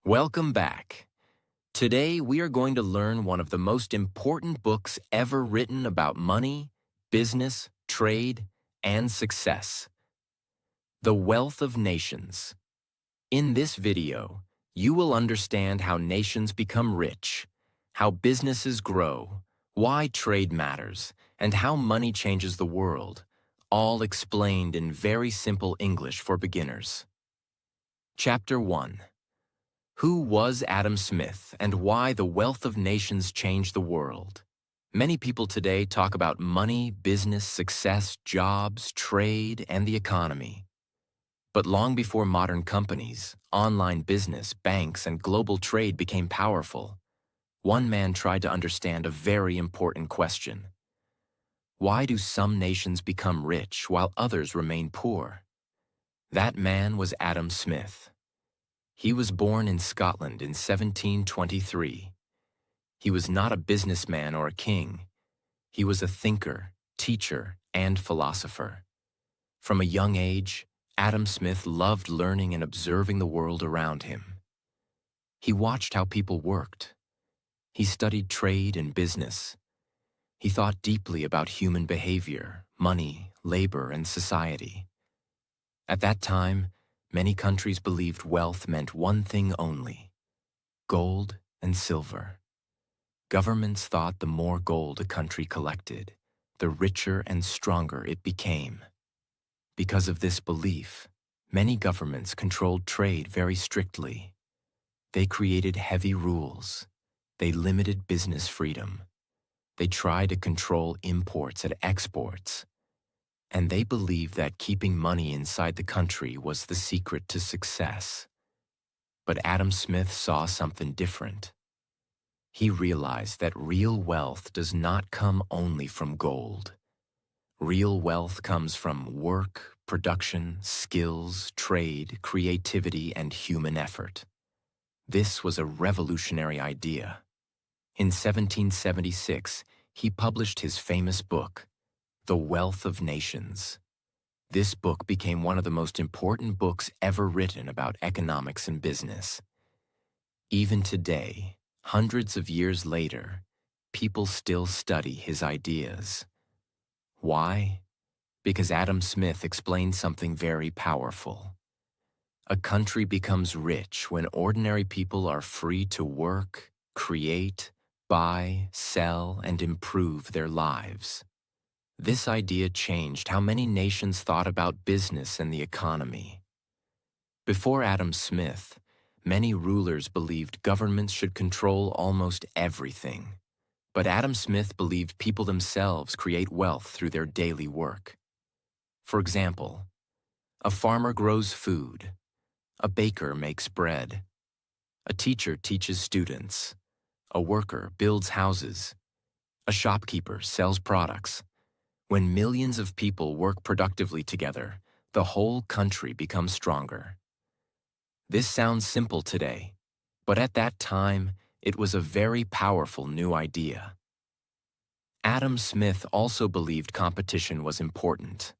Welcome back. Today, we are going to learn one of the most important books ever written about money, business, trade, and success. The Wealth of Nations. In this video, you will understand how nations become rich, how businesses grow, why trade matters, and how money changes the world, all explained in very simple English for beginners. Chapter 1. Who was Adam Smith and why the wealth of nations changed the world? Many people today talk about money, business, success, jobs, trade, and the economy. But long before modern companies, online business, banks, and global trade became powerful, one man tried to understand a very important question. Why do some nations become rich while others remain poor? That man was Adam Smith. He was born in Scotland in 1723. He was not a businessman or a king. He was a thinker, teacher, and philosopher. From a young age, Adam Smith loved learning and observing the world around him. He watched how people worked. He studied trade and business. He thought deeply about human behavior, money, labor, and society. At that time, many countries believed wealth meant one thing only: gold and silver. Governments thought the more gold a country collected, the richer and stronger it became. Because of this belief, many governments controlled trade very strictly. They created heavy rules. They limited business freedom. They tried to control imports and exports. And they believed that keeping money inside the country was the secret to success. But Adam Smith saw something different. He realized that real wealth does not come only from gold. Real wealth comes from work, production, skills, trade, creativity, and human effort. This was a revolutionary idea. In 1776, he published his famous book, The Wealth of Nations. This book became one of the most important books ever written about economics and business. Even today, hundreds of years later, people still study his ideas. Why? Because Adam Smith explained something very powerful. A country becomes rich when ordinary people are free to work, create, buy, sell, and improve their lives. This idea changed how many nations thought about business and the economy. Before Adam Smith, many rulers believed governments should control almost everything. But Adam Smith believed people themselves create wealth through their daily work. For example, a farmer grows food, a baker makes bread, a teacher teaches students, a worker builds houses, a shopkeeper sells products. When millions of people work productively together, the whole country becomes stronger. This sounds simple today, but at that time, it was a very powerful new idea. Adam Smith also believed competition was important.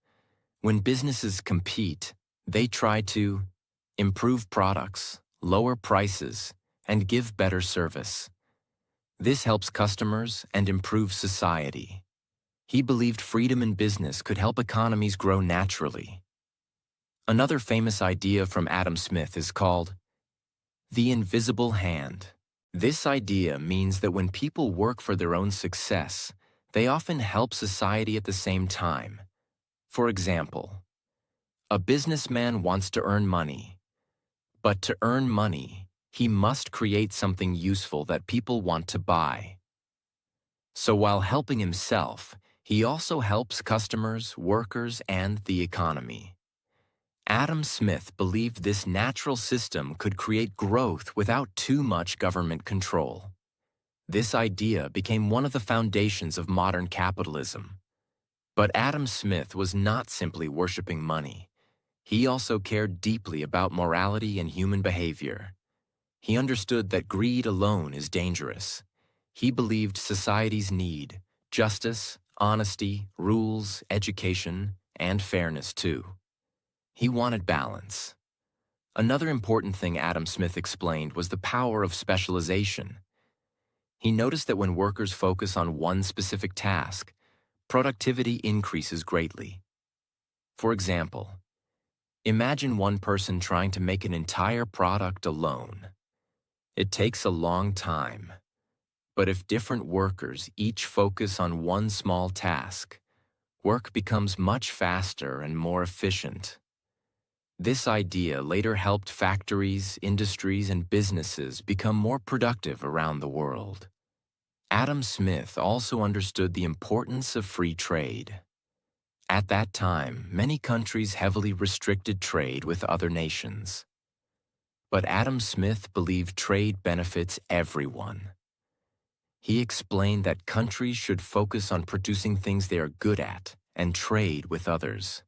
When businesses compete, they try to improve products, lower prices, and give better service. This helps customers and improves society. He believed freedom in business could help economies grow naturally. Another famous idea from Adam Smith is called the invisible hand. This idea means that when people work for their own success, they often help society at the same time. For example, a businessman wants to earn money, but to earn money, he must create something useful that people want to buy. So while helping himself, he also helps customers, workers, and the economy. Adam Smith believed this natural system could create growth without too much government control. This idea became one of the foundations of modern capitalism. But Adam Smith was not simply worshiping money. He also cared deeply about morality and human behavior. He understood that greed alone is dangerous. He believed societies need justice, honesty, rules, education, and fairness too. He wanted balance. Another important thing Adam Smith explained was the power of specialization. He noticed that when workers focus on one specific task, productivity increases greatly. For example, imagine one person trying to make an entire product alone. It takes a long time, but if different workers each focus on one small task, work becomes much faster and more efficient. This idea later helped factories, industries, and businesses become more productive around the world. Adam Smith also understood the importance of free trade. At that time, many countries heavily restricted trade with other nations. But Adam Smith believed trade benefits everyone. He explained that countries should focus on producing things they are good at and trade with others.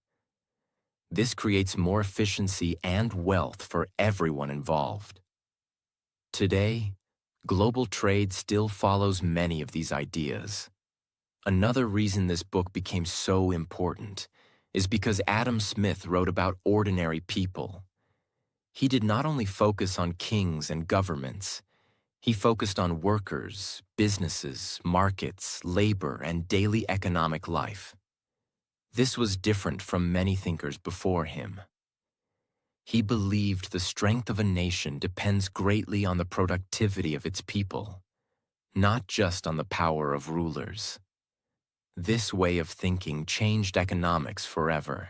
This creates more efficiency and wealth for everyone involved. Today, global trade still follows many of these ideas. Another reason this book became so important is because Adam Smith wrote about ordinary people. He did not only focus on kings and governments, he focused on workers, businesses, markets, labor, and daily economic life. This was different from many thinkers before him. He believed the strength of a nation depends greatly on the productivity of its people, not just on the power of rulers. This way of thinking changed economics forever.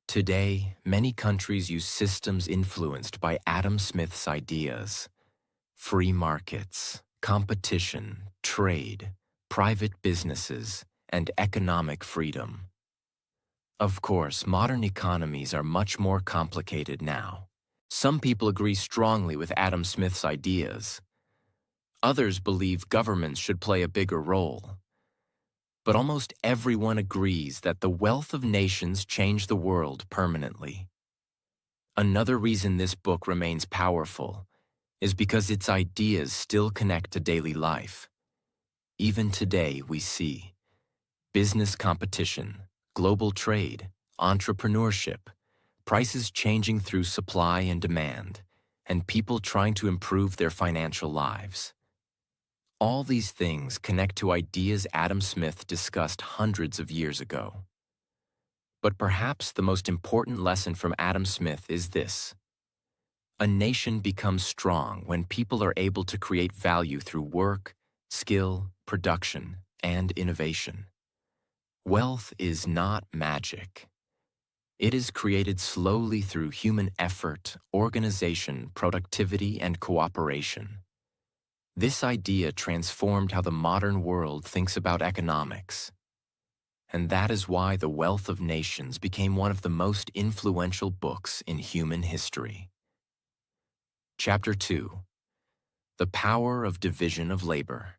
Today, many countries use systems influenced by Adam Smith's ideas. Free markets, competition, trade, private businesses, and economic freedom. Of course, modern economies are much more complicated now. Some people agree strongly with Adam Smith's ideas. Others believe governments should play a bigger role. But almost everyone agrees that the wealth of nations change the world permanently. Another reason this book remains powerful is because its ideas still connect to daily life. Even today, we see business competition, global trade, entrepreneurship, prices changing through supply and demand, and people trying to improve their financial lives. All these things connect to ideas Adam Smith discussed hundreds of years ago. But perhaps the most important lesson from Adam Smith is this: a nation becomes strong when people are able to create value through work, skill, production, and innovation. Wealth is not magic. It is created slowly through human effort, organization, productivity, and cooperation. This idea transformed how the modern world thinks about economics. And that is why The Wealth of Nations became one of the most influential books in human history. Chapter 2: The Power of Division of Labor.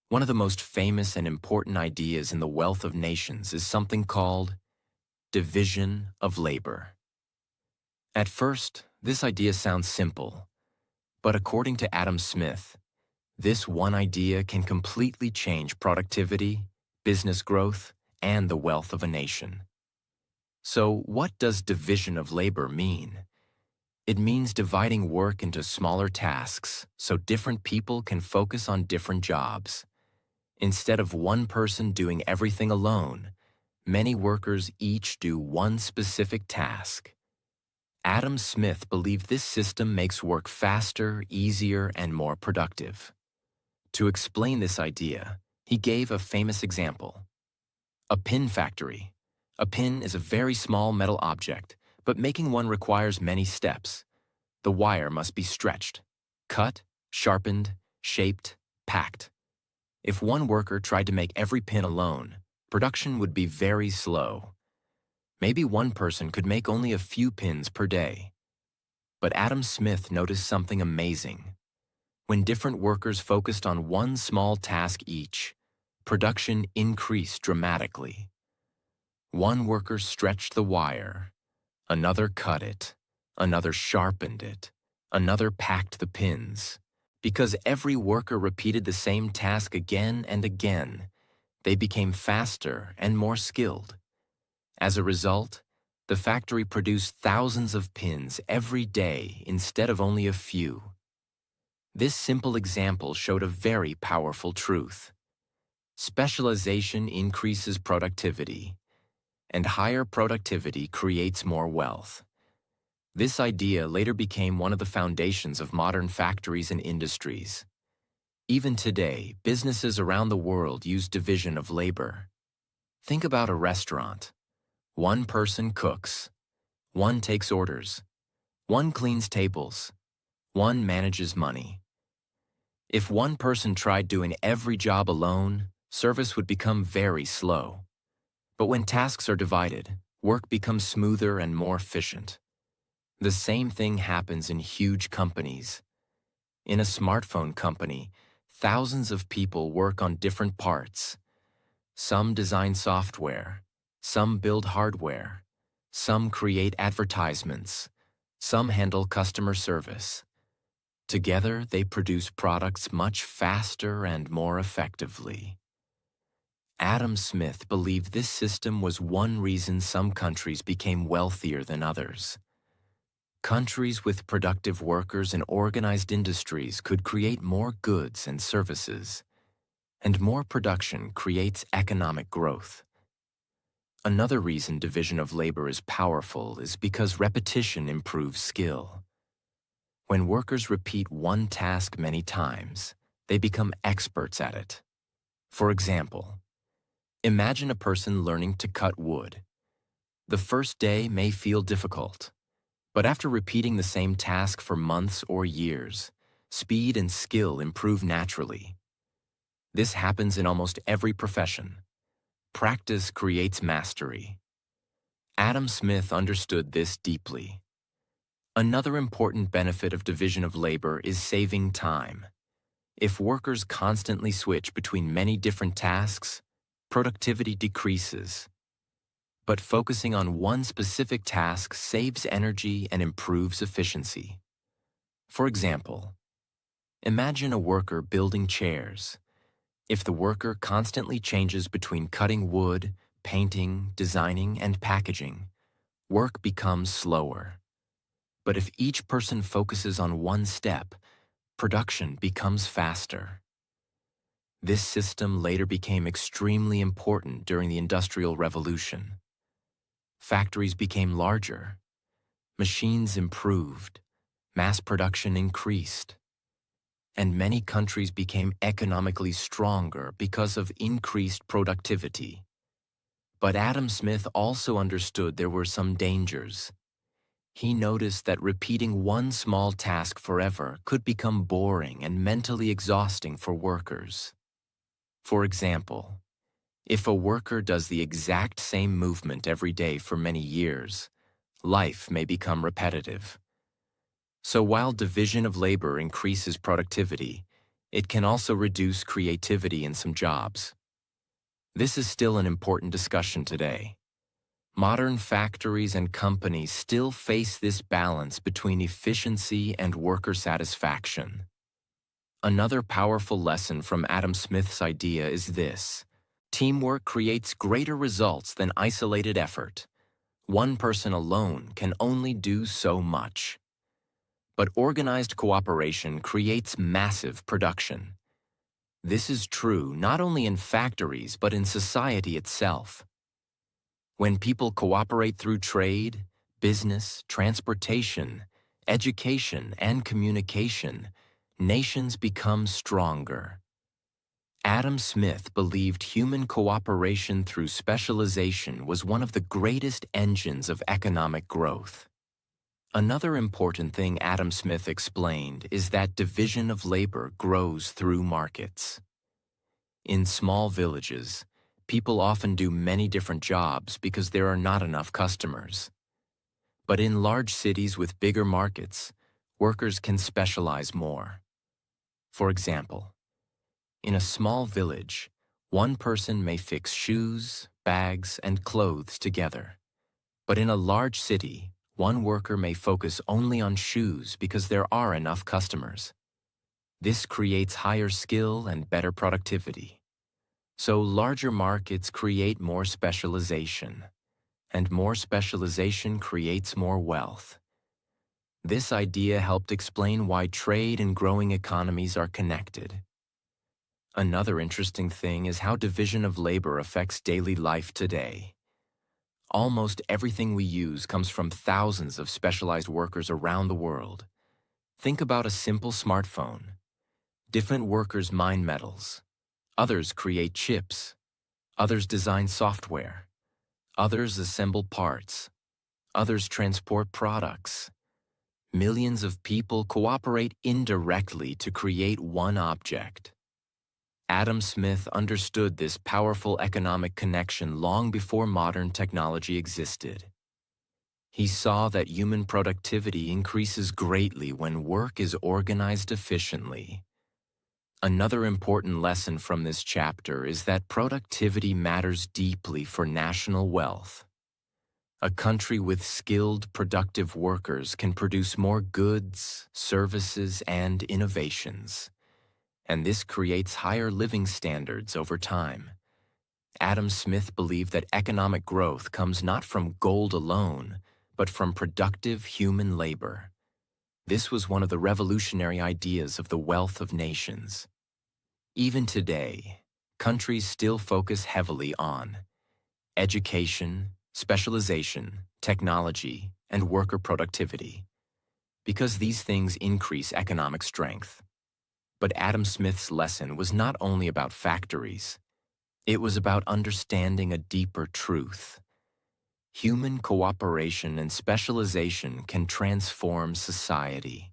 One of the most famous and important ideas in The Wealth of Nations is something called division of labor. At first, this idea sounds simple, but according to Adam Smith, this one idea can completely change productivity, business growth, and the wealth of a nation. So, what does division of labor mean? It means dividing work into smaller tasks so different people can focus on different jobs. Instead of one person doing everything alone, many workers each do one specific task. Adam Smith believed this system makes work faster, easier, and more productive. To explain this idea, he gave a famous example: a pin factory. A pin is a very small metal object, but making one requires many steps. The wire must be stretched, cut, sharpened, shaped, packed. If one worker tried to make every pin alone, production would be very slow. Maybe one person could make only a few pins per day. But Adam Smith noticed something amazing. When different workers focused on one small task each, production increased dramatically. One worker stretched the wire, another cut it, another sharpened it, another packed the pins. Because every worker repeated the same task again and again, they became faster and more skilled. As a result, The factory produced thousands of pins every day instead of only a few. This simple example showed a very powerful truth. Specialization increases productivity, and higher productivity creates more wealth. This idea later became one of the foundations of modern factories and industries. Even today, businesses around the world use division of labor. Think about a restaurant. One person cooks, one takes orders, one cleans tables, one manages money. If one person tried doing every job alone, service would become very slow. But when tasks are divided, work becomes smoother and more efficient. The same thing happens in huge companies. In a smartphone company, thousands of people work on different parts. Some design software, some build hardware, some create advertisements, some handle customer service. Together, they produce products much faster and more effectively. Adam Smith believed this system was one reason some countries became wealthier than others. Countries with productive workers and organized industries could create more goods and services, and more production creates economic growth. Another reason division of labor is powerful is because repetition improves skill. When workers repeat one task many times, they become experts at it. For example, imagine a person learning to cut wood. The first day may feel difficult, but after repeating the same task for months or years, speed and skill improve naturally. This happens in almost every profession. Practice creates mastery. Adam Smith understood this deeply. Another important benefit of division of labor is saving time. If workers constantly switch between many different tasks, productivity decreases. But focusing on one specific task saves energy and improves efficiency. For example, imagine a worker building chairs. If the worker constantly changes between cutting wood, painting, designing, and packaging, work becomes slower. But if each person focuses on one step, production becomes faster. This system later became extremely important during the Industrial Revolution. Factories became larger, machines improved, mass production increased, and many countries became economically stronger because of increased productivity. But Adam Smith also understood there were some dangers. He noticed that repeating one small task forever could become boring and mentally exhausting for workers. For example, if a worker does the exact same movement every day for many years, life may become repetitive. So while division of labor increases productivity, it can also reduce creativity in some jobs. This is still an important discussion today. Modern factories and companies still face this balance between efficiency and worker satisfaction. Another powerful lesson from Adam Smith's idea is this: teamwork creates greater results than isolated effort. One person alone can only do so much. But organized cooperation creates massive production. This is true not only in factories but in society itself. When people cooperate through trade, business, transportation, education, and communication, nations become stronger. Adam Smith believed human cooperation through specialization was one of the greatest engines of economic growth. Another important thing Adam Smith explained is that division of labor grows through markets. In small villages, people often do many different jobs because there are not enough customers. But in large cities with bigger markets, workers can specialize more. For example, in a small village, one person may fix shoes, bags, and clothes together. But in a large city, one worker may focus only on shoes because there are enough customers. This creates higher skill and better productivity. So larger markets create more specialization, and more specialization creates more wealth. This idea helped explain why trade and growing economies are connected. Another interesting thing is how division of labor affects daily life today. Almost everything we use comes from thousands of specialized workers around the world. Think about a simple smartphone. Different workers mine metals. Others create chips. Others design software. Others assemble parts. Others transport products. Millions of people cooperate indirectly to create one object. Adam Smith understood this powerful economic connection long before modern technology existed. He saw that human productivity increases greatly when work is organized efficiently. Another important lesson from this chapter is that productivity matters deeply for national wealth. A country with skilled, productive workers can produce more goods, services, and innovations. And this creates higher living standards over time. Adam Smith believed that economic growth comes not from gold alone, but from productive human labor. This was one of the revolutionary ideas of the wealth of nations. Even today, countries still focus heavily on education, specialization, technology, and worker productivity, because these things increase economic strength. But Adam Smith's lesson was not only about factories. It was about understanding a deeper truth. Human cooperation and specialization can transform society.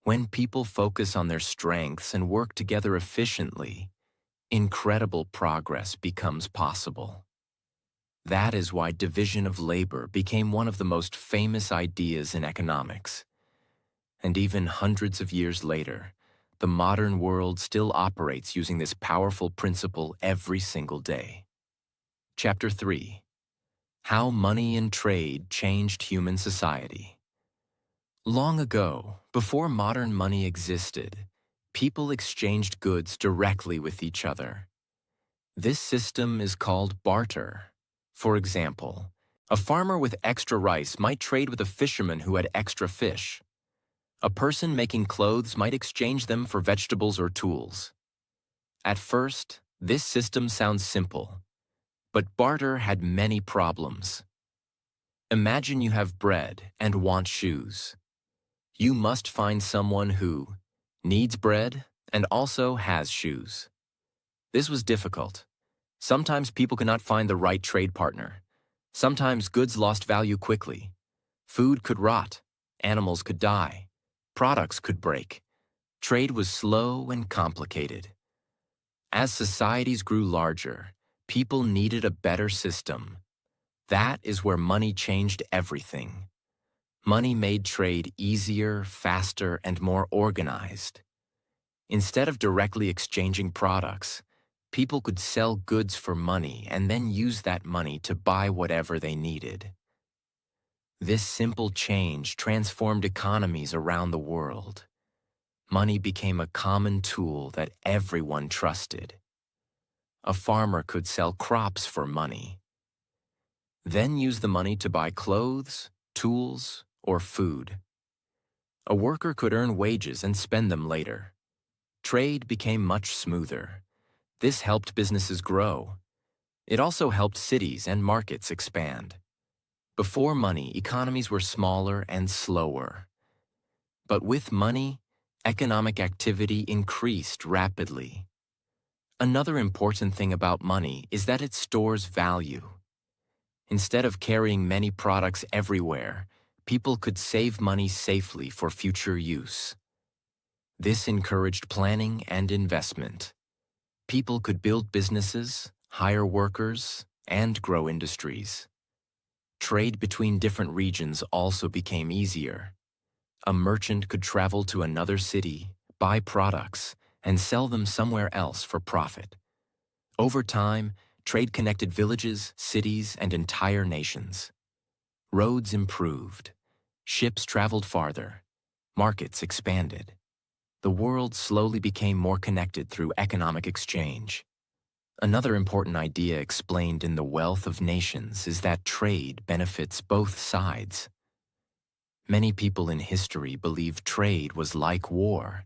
When people focus on their strengths and work together efficiently, incredible progress becomes possible. That is why division of labor became one of the most famous ideas in economics. And even hundreds of years later, the modern world still operates using this powerful principle every single day. Chapter 3. How Money and Trade Changed Human Society. Long ago, before modern money existed, people exchanged goods directly with each other. This system is called barter. For example, a farmer with extra rice might trade with a fisherman who had extra fish. A person making clothes might exchange them for vegetables or tools. At first, this system sounds simple, but barter had many problems. Imagine you have bread and want shoes. You must find someone who needs bread and also has shoes. This was difficult. Sometimes people could not find the right trade partner. Sometimes goods lost value quickly. Food could rot. Animals could die. Products could break. Trade was slow and complicated. As societies grew larger, people needed a better system. That is where money changed everything. Money made trade easier, faster, and more organized. Instead of directly exchanging products, people could sell goods for money and then use that money to buy whatever they needed. This simple change transformed economies around the world. Money became a common tool that everyone trusted. A farmer could sell crops for money, then use the money to buy clothes, tools, or food. A worker could earn wages and spend them later. Trade became much smoother. This helped businesses grow. It also helped cities and markets expand. Before money, economies were smaller and slower. But with money, economic activity increased rapidly. Another important thing about money is that it stores value. Instead of carrying many products everywhere, people could save money safely for future use. This encouraged planning and investment. People could build businesses, hire workers, and grow industries. Trade between different regions also became easier. A merchant could travel to another city, buy products, and sell them somewhere else for profit. Over time, trade connected villages, cities, and entire nations. Roads improved. Ships traveled farther. Markets expanded. The world slowly became more connected through economic exchange. Another important idea explained in The Wealth of Nations is that trade benefits both sides. Many people in history believed trade was like war.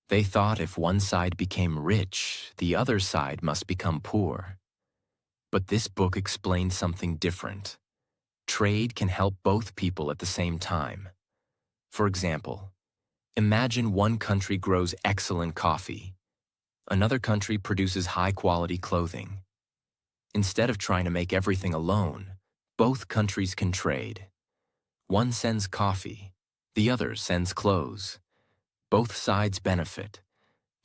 They thought if one side became rich, the other side must become poor. But this book explains something different. Trade can help both people at the same time. For example, imagine one country grows excellent coffee. Another country produces high-quality clothing. Instead of trying to make everything alone, both countries can trade. One sends coffee, the other sends clothes. Both sides benefit.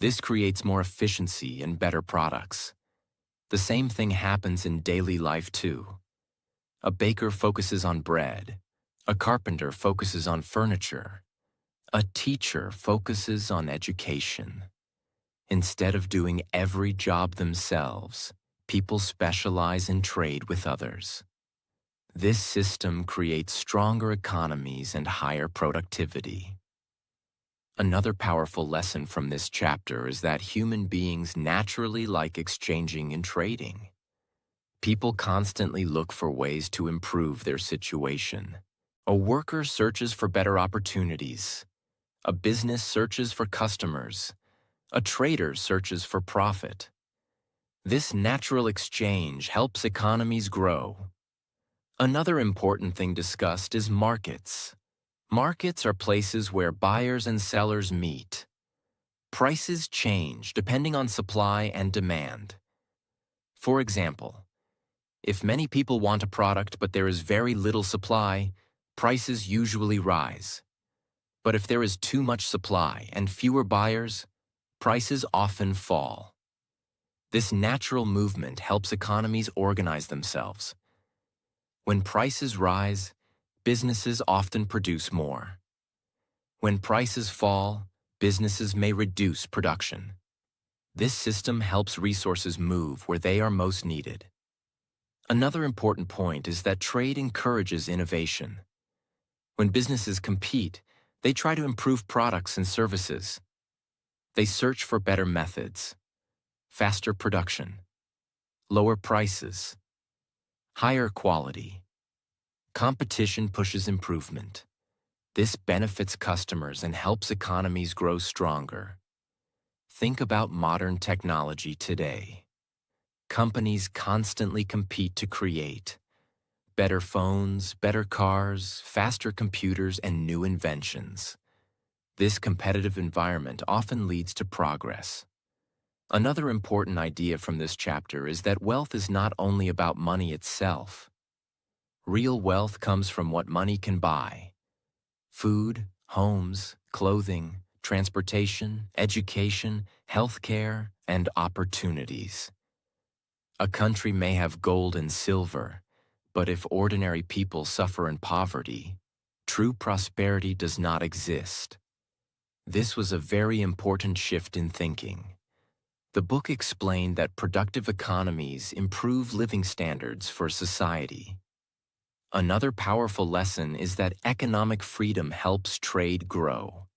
This creates more efficiency and better products. The same thing happens in daily life too. A baker focuses on bread. A carpenter focuses on furniture. A teacher focuses on education. Instead of doing every job themselves, people specialize in trade with others. This system creates stronger economies and higher productivity. Another powerful lesson from this chapter is that human beings naturally like exchanging and trading. People constantly look for ways to improve their situation. A worker searches for better opportunities. A business searches for customers. A trader searches for profit. This natural exchange helps economies grow. Another important thing discussed is markets. Markets are places where buyers and sellers meet. Prices change depending on supply and demand. For example, if many people want a product but there is very little supply, prices usually rise. But if there is too much supply and fewer buyers, prices often fall. This natural movement helps economies organize themselves. When prices rise, businesses often produce more. When prices fall, businesses may reduce production. This system helps resources move where they are most needed. Another important point is that trade encourages innovation. When businesses compete, they try to improve products and services. They search for better methods, faster production, lower prices, higher quality. Competition pushes improvement. This benefits customers and helps economies grow stronger. Think about modern technology today. Companies constantly compete to create better phones, better cars, faster computers, and new inventions. This competitive environment often leads to progress. Another important idea from this chapter is that wealth is not only about money itself. Real wealth comes from what money can buy: food, homes, clothing, transportation, education, healthcare, and opportunities. A country may have gold and silver, but if ordinary people suffer in poverty, true prosperity does not exist. This was a very important shift in thinking. The book explained that productive economies improve living standards for society. Another powerful lesson is that economic freedom helps trade grow.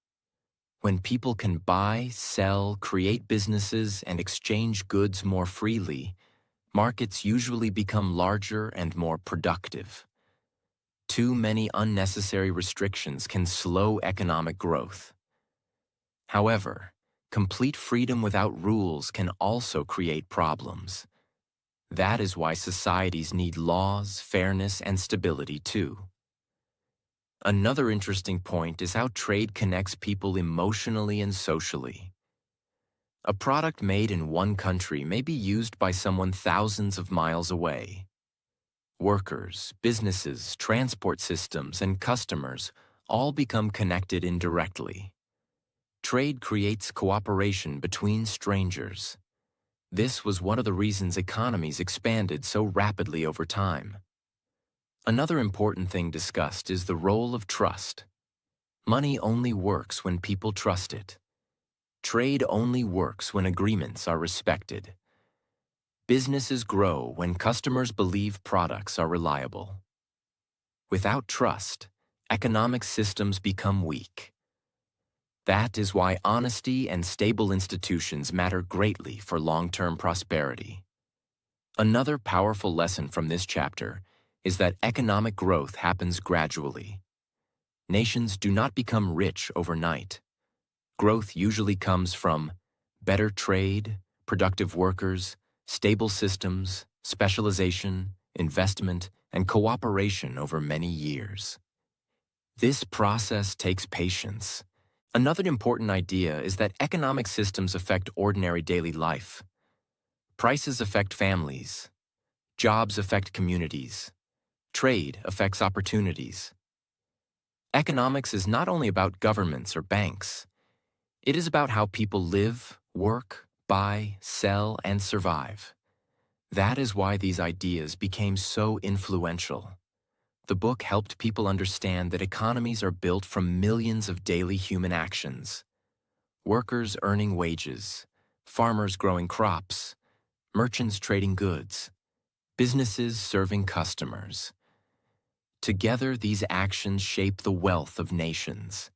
When people can buy, sell, create businesses, and exchange goods more freely, markets usually become larger and more productive. Too many unnecessary restrictions can slow economic growth. However, complete freedom without rules can also create problems. That is why societies need laws, fairness, and stability too. Another interesting point is how trade connects people emotionally and socially. A product made in one country may be used by someone thousands of miles away. Workers, businesses, transport systems, and customers all become connected indirectly. Trade creates cooperation between strangers. This was one of the reasons economies expanded so rapidly over time. Another important thing discussed is the role of trust. Money only works when people trust it. Trade only works when agreements are respected. Businesses grow when customers believe products are reliable. Without trust, economic systems become weak. That is why honesty and stable institutions matter greatly for long-term prosperity. Another powerful lesson from this chapter is that economic growth happens gradually. Nations do not become rich overnight. Growth usually comes from better trade, productive workers, stable systems, specialization, investment, and cooperation over many years. This process takes patience. Another important idea is that economic systems affect ordinary daily life. Prices affect families. Jobs affect communities. Trade affects opportunities. Economics is not only about governments or banks. It is about how people live, work, buy, sell, and survive. That is why these ideas became so influential. The book helped people understand that economies are built from millions of daily human actions. Workers earning wages, farmers growing crops, merchants trading goods, businesses serving customers. Together, these actions shape the wealth of nations.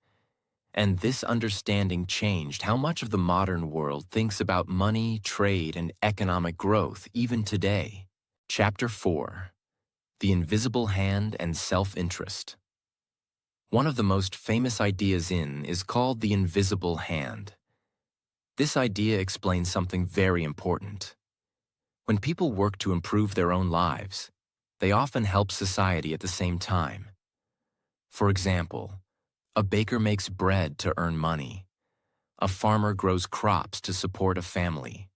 And this understanding changed how much of the modern world thinks about money, trade, and economic growth even today. Chapter 4: The Invisible Hand and Self-Interest. One of the most famous ideas is called the invisible hand. This idea explains something very important. When people work to improve their own lives, they often help society at the same time. For example, a baker makes bread to earn money. A farmer grows crops to support a family.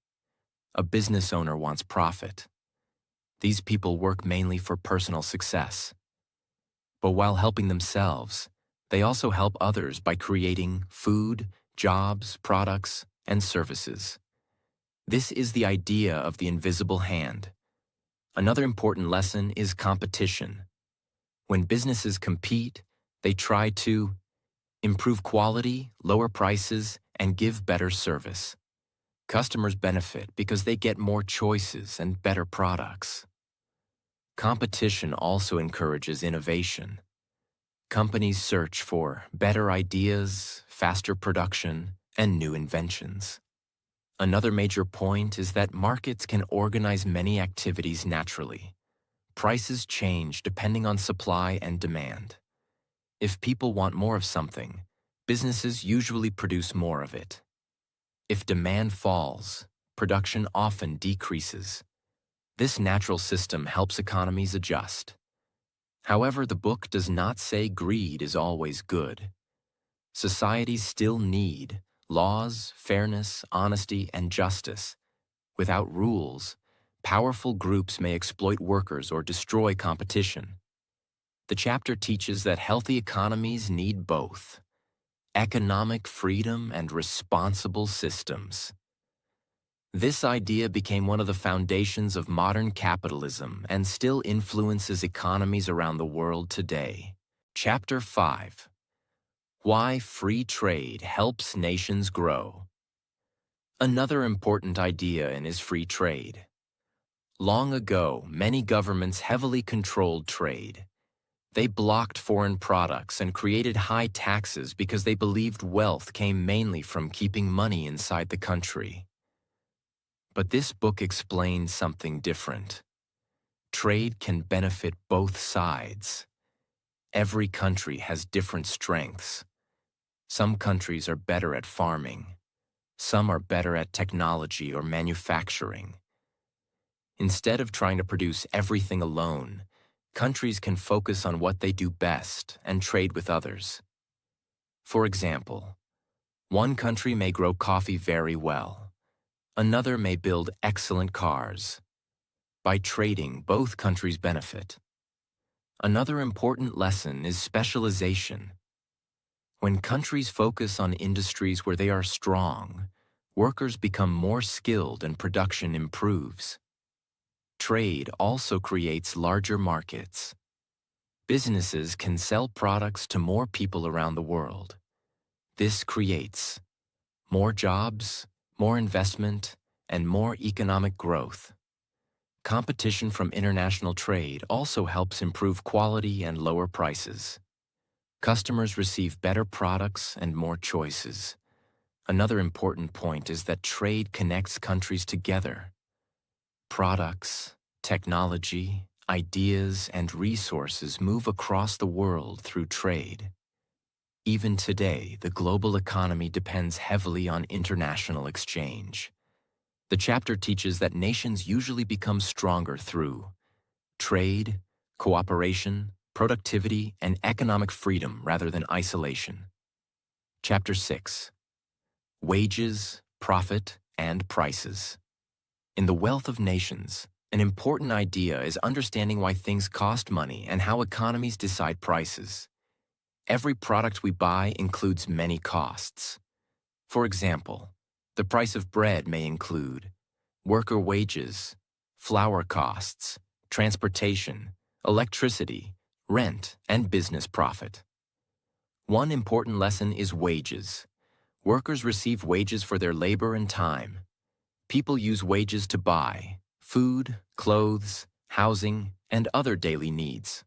A business owner wants profit. These people work mainly for personal success. But while helping themselves, they also help others by creating food, jobs, products, and services. This is the idea of the invisible hand. Another important lesson is competition. When businesses compete, they try to improve quality, lower prices, and give better service. Customers benefit because they get more choices and better products. Competition also encourages innovation. Companies search for better ideas, faster production, and new inventions. Another major point is that markets can organize many activities naturally. Prices change depending on supply and demand. If people want more of something, businesses usually produce more of it. If demand falls, production often decreases. This natural system helps economies adjust. However, the book does not say greed is always good. Societies still need laws, fairness, honesty, and justice. Without rules, powerful groups may exploit workers or destroy competition. The chapter teaches that healthy economies need both economic freedom and responsible systems. This idea became one of the foundations of modern capitalism and still influences economies around the world today. Chapter 5: Why Free Trade Helps Nations Grow. Another important idea is free trade. Long ago, many governments heavily controlled trade. They blocked foreign products and created high taxes because they believed wealth came mainly from keeping money inside the country. But this book explains something different. Trade can benefit both sides. Every country has different strengths. Some countries are better at farming. Some are better at technology or manufacturing. Instead of trying to produce everything alone, countries can focus on what they do best and trade with others. For example, one country may grow coffee very well. Another may build excellent cars. By trading, both countries benefit. Another important lesson is specialization. When countries focus on industries where they are strong, workers become more skilled and production improves. Trade also creates larger markets. Businesses can sell products to more people around the world. This creates more jobs, more investment, and more economic growth. Competition from international trade also helps improve quality and lower prices. Customers receive better products and more choices. Another important point is that trade connects countries together. Products, technology, ideas, and resources move across the world through trade. Even today, the global economy depends heavily on international exchange. The chapter teaches that nations usually become stronger through trade, cooperation, productivity, and economic freedom rather than isolation. Chapter 6. Wages, Profit, and Prices. In the wealth of nations, an important idea is understanding why things cost money and how economies decide prices. Every product we buy includes many costs. For example, the price of bread may include worker wages, flour costs, transportation, electricity, rent, and business profit. One important lesson is wages. Workers receive wages for their labor and time. People use wages to buy food, clothes, housing, and other daily needs.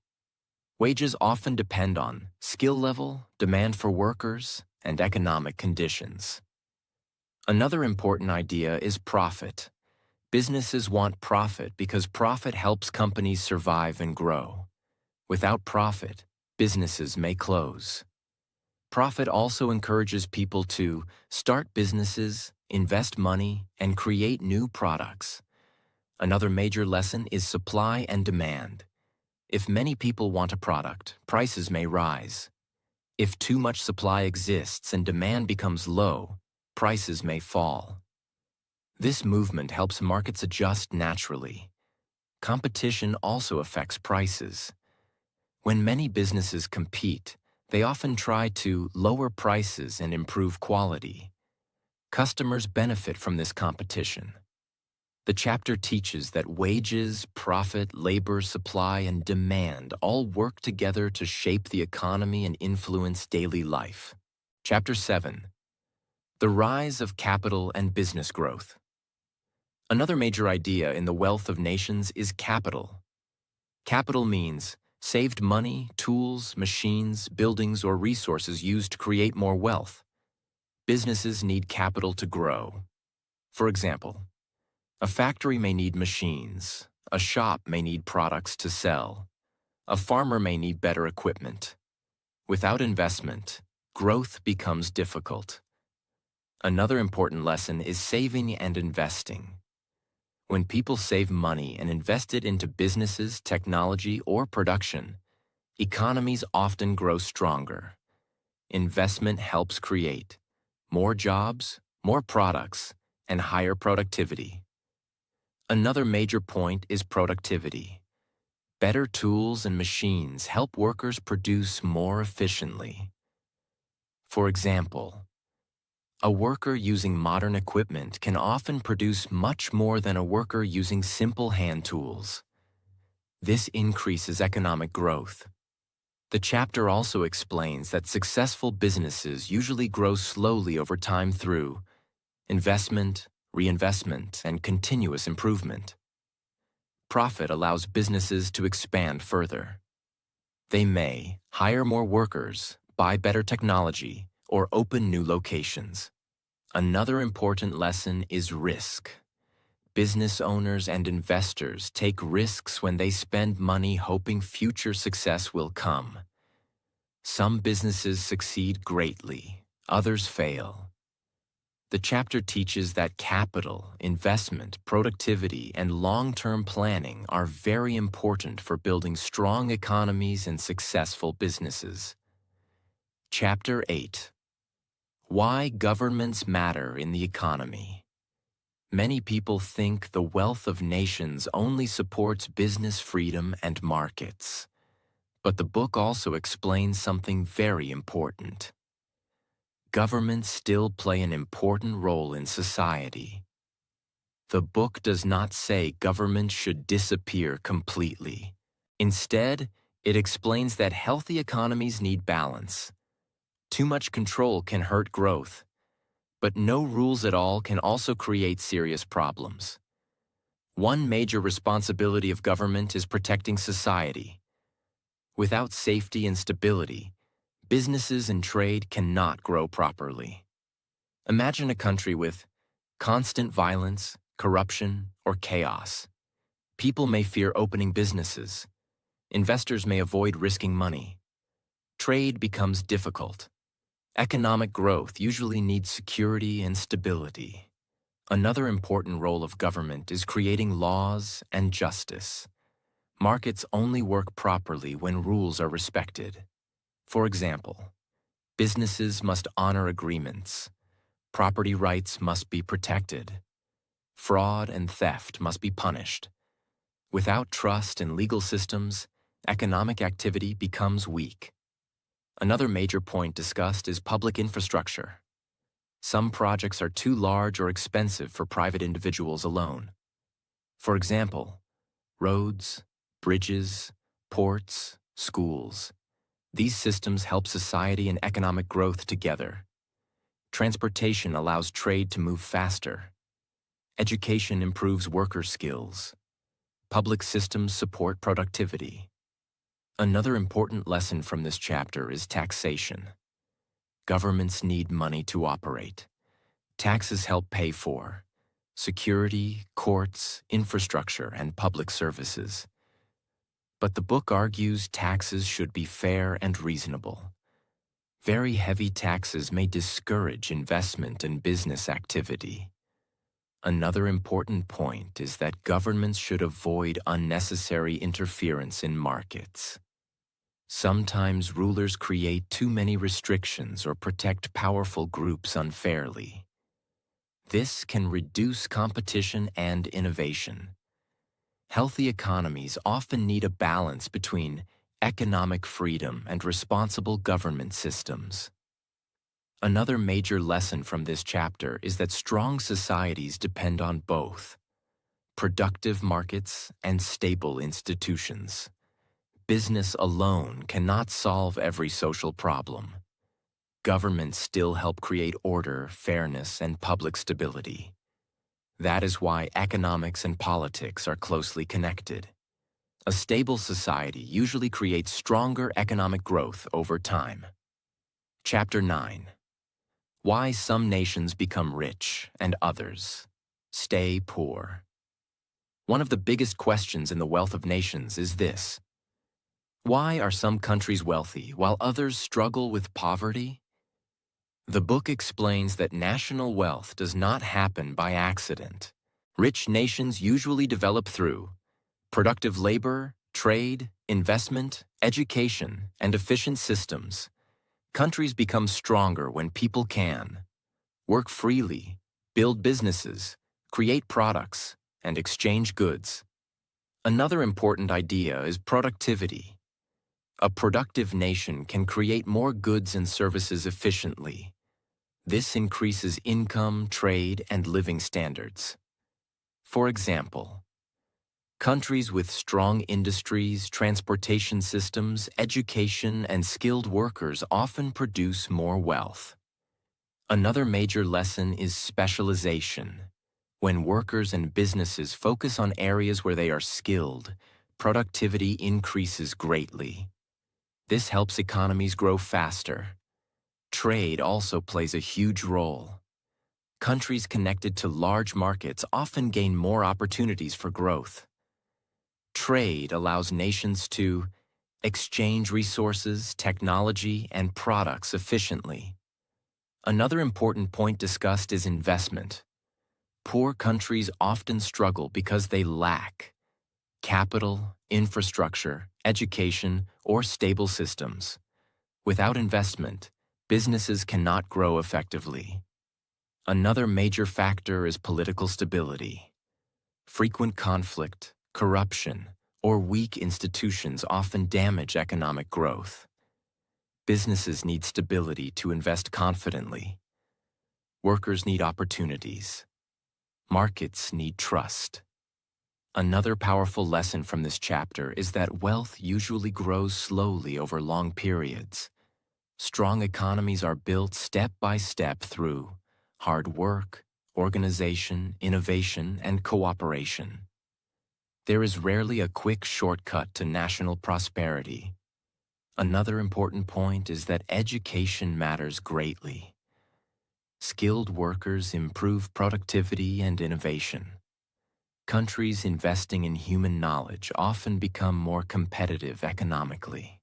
Wages often depend on skill level, demand for workers, and economic conditions. Another important idea is profit. Businesses want profit because profit helps companies survive and grow. Without profit, businesses may close. Profit also encourages people to start businesses, invest money, and create new products. Another major lesson is supply and demand. If many people want a product, prices may rise. If too much supply exists and demand becomes low, prices may fall. This movement helps markets adjust naturally. Competition also affects prices. When many businesses compete, they often try to lower prices and improve quality. Customers benefit from this competition. The chapter teaches that wages, profit, labor, supply, and demand all work together to shape the economy and influence daily life. Chapter 7. The Rise of Capital and Business Growth. Another major idea in the wealth of nations is capital. Capital means saved money, tools, machines, buildings, or resources used to create more wealth. Businesses need capital to grow. For example, a factory may need machines, a shop may need products to sell, a farmer may need better equipment. Without investment, growth becomes difficult. Another important lesson is saving and investing. When people save money and invest it into businesses, technology, or production, economies often grow stronger. Investment helps create more jobs, more products, and higher productivity. Another major point is productivity. Better tools and machines help workers produce more efficiently. For example, a worker using modern equipment can often produce much more than a worker using simple hand tools. This increases economic growth. The chapter also explains that successful businesses usually grow slowly over time through investment, reinvestment, and continuous improvement. Profit allows businesses to expand further. They may hire more workers, buy better technology, or open new locations. Another important lesson is risk. Business owners and investors take risks when they spend money hoping future success will come. Some businesses succeed greatly, others fail. The chapter teaches that capital, investment, productivity, and long-term planning are very important for building strong economies and successful businesses. Chapter 8. Why Governments Matter in the Economy. Many people think the wealth of nations only supports business freedom and markets. But the book also explains something very important. Governments still play an important role in society. The book does not say governments should disappear completely. Instead, it explains that healthy economies need balance. Too much control can hurt growth, but no rules at all can also create serious problems. One major responsibility of government is protecting society. Without safety and stability, businesses and trade cannot grow properly. Imagine a country with constant violence, corruption, or chaos. People may fear opening businesses. Investors may avoid risking money. Trade becomes difficult. Economic growth usually needs security and stability. Another important role of government is creating laws and justice. Markets only work properly when rules are respected. For example, businesses must honor agreements. Property rights must be protected. Fraud and theft must be punished. Without trust in legal systems, economic activity becomes weak. Another major point discussed is public infrastructure. Some projects are too large or expensive for private individuals alone. For example, roads, bridges, ports, schools. These systems help society and economic growth together. Transportation allows trade to move faster. Education improves worker skills. Public systems support productivity. Another important lesson from this chapter is taxation. Governments need money to operate. Taxes help pay for security, courts, infrastructure, and public services. But the book argues taxes should be fair and reasonable. Very heavy taxes may discourage investment and business activity. Another important point is that governments should avoid unnecessary interference in markets. Sometimes rulers create too many restrictions or protect powerful groups unfairly. This can reduce competition and innovation. Healthy economies often need a balance between economic freedom and responsible government systems. Another major lesson from this chapter is that strong societies depend on both productive markets and stable institutions. Business alone cannot solve every social problem. Governments still help create order, fairness, and public stability. That is why economics and politics are closely connected. A stable society usually creates stronger economic growth over time. Chapter 9. Why some nations become rich and others stay poor. One of the biggest questions in the wealth of nations is this: why are some countries wealthy while others struggle with poverty? The book explains that national wealth does not happen by accident. Rich nations usually develop through productive labor, trade, investment, education, and efficient systems. Countries become stronger when people can work freely, build businesses, create products, and exchange goods. Another important idea is productivity. A productive nation can create more goods and services efficiently. This increases income, trade, and living standards. For example, countries with strong industries, transportation systems, education, and skilled workers often produce more wealth. Another major lesson is specialization. When workers and businesses focus on areas where they are skilled, productivity increases greatly. This helps economies grow faster. Trade also plays a huge role. Countries connected to large markets often gain more opportunities for growth. Trade allows nations to exchange resources, technology, and products efficiently. Another important point discussed is investment. Poor countries often struggle because they lack capital, infrastructure, education, or stable systems. Without investment, businesses cannot grow effectively. Another major factor is political stability. Frequent conflict, corruption, or weak institutions often damage economic growth. Businesses need stability to invest confidently. Workers need opportunities. Markets need trust. Another powerful lesson from this chapter is that wealth usually grows slowly over long periods. Strong economies are built step by step through hard work, organization, innovation, and cooperation. There is rarely a quick shortcut to national prosperity. Another important point is that education matters greatly. Skilled workers improve productivity and innovation. Countries investing in human knowledge often become more competitive economically.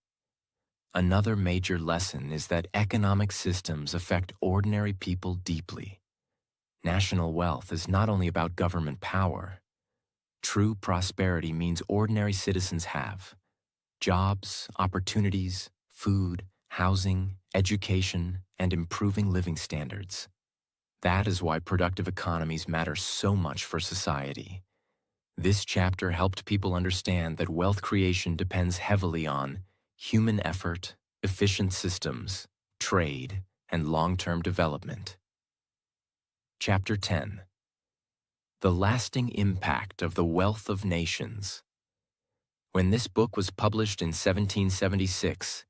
Another major lesson is that economic systems affect ordinary people deeply. National wealth is not only about government power. True prosperity means ordinary citizens have jobs, opportunities, food, housing, education, and improving living standards. That is why productive economies matter so much for society. This chapter helped people understand that wealth creation depends heavily on human effort, efficient systems, trade, and long-term development. Chapter 10. The Lasting Impact of the Wealth of Nations. When this book was published in 1776,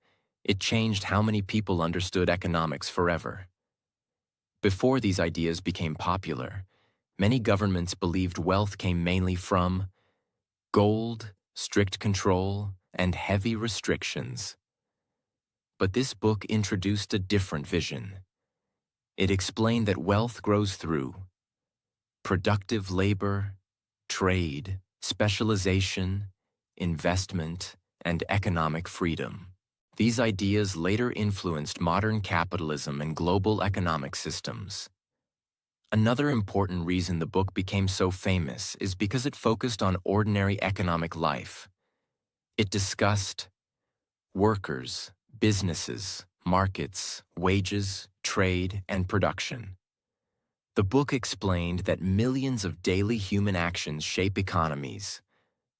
it changed how many people understood economics forever. Before these ideas became popular, many governments believed wealth came mainly from gold, strict control, and heavy restrictions. But this book introduced a different vision. It explained that wealth grows through productive labor, trade, specialization, investment, and economic freedom. These ideas later influenced modern capitalism and global economic systems. Another important reason the book became so famous is because it focused on ordinary economic life. It discussed workers, businesses, markets, wages, trade, and production. The book explained that millions of daily human actions shape economies: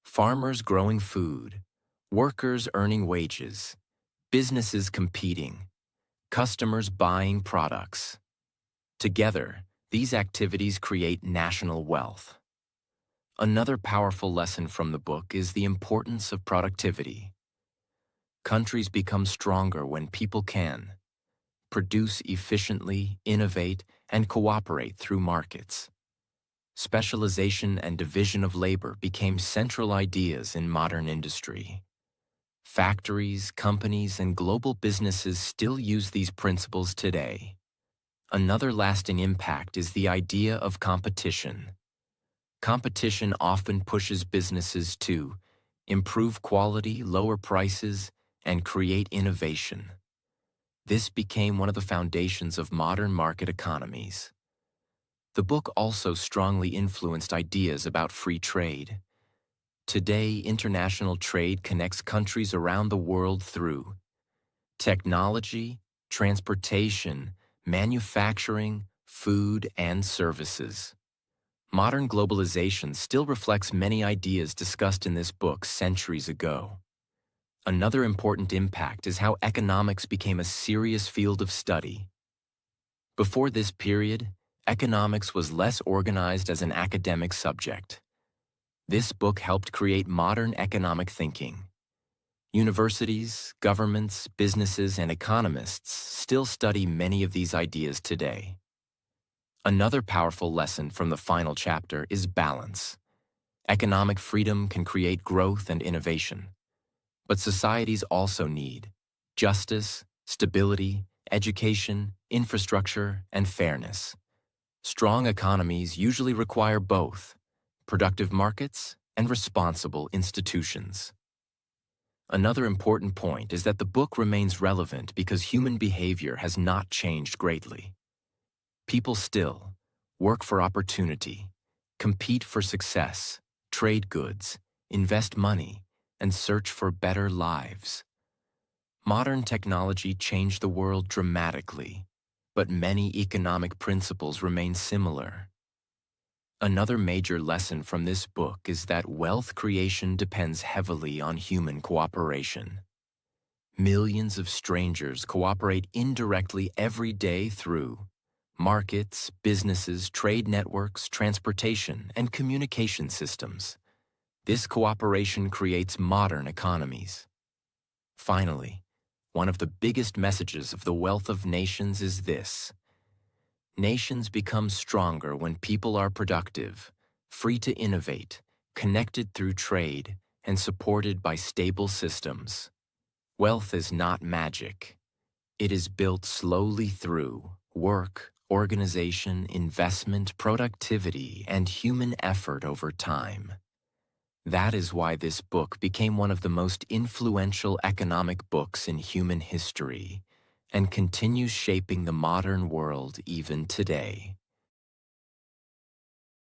farmers growing food, workers earning wages, businesses competing, customers buying products. Together, these activities create national wealth. Another powerful lesson from the book is the importance of productivity. Countries become stronger when people can produce efficiently, innovate, and cooperate through markets. Specialization and division of labor became central ideas in modern industry. Factories, companies, and global businesses still use these principles today. Another lasting impact is the idea of competition. Competition often pushes businesses to improve quality, lower prices, and create innovation. This became one of the foundations of modern market economies. The book also strongly influenced ideas about free trade. Today, international trade connects countries around the world through technology, transportation, manufacturing, food, and services. Modern globalization still reflects many ideas discussed in this book centuries ago. Another important impact is how economics became a serious field of study. Before this period, economics was less organized as an academic subject. This book helped create modern economic thinking. Universities, governments, businesses, and economists still study many of these ideas today. Another powerful lesson from the final chapter is balance. Economic freedom can create growth and innovation. But societies also need justice, stability, education, infrastructure, and fairness. Strong economies usually require both productive markets and responsible institutions. Another important point is that the book remains relevant because human behavior has not changed greatly. People still work for opportunity, compete for success, trade goods, invest money, and search for better lives. Modern technology changed the world dramatically, but many economic principles remain similar. Another major lesson from this book is that wealth creation depends heavily on human cooperation. Millions of strangers cooperate indirectly every day through markets, businesses, trade networks, transportation, and communication systems. This cooperation creates modern economies. Finally, one of the biggest messages of the wealth of nations is this: nations become stronger when people are productive, free to innovate, connected through trade, and supported by stable systems. Wealth is not magic. It is built slowly through work, organization, investment, productivity, and human effort over time. That is why this book became one of the most influential economic books in human history and continues shaping the modern world even today.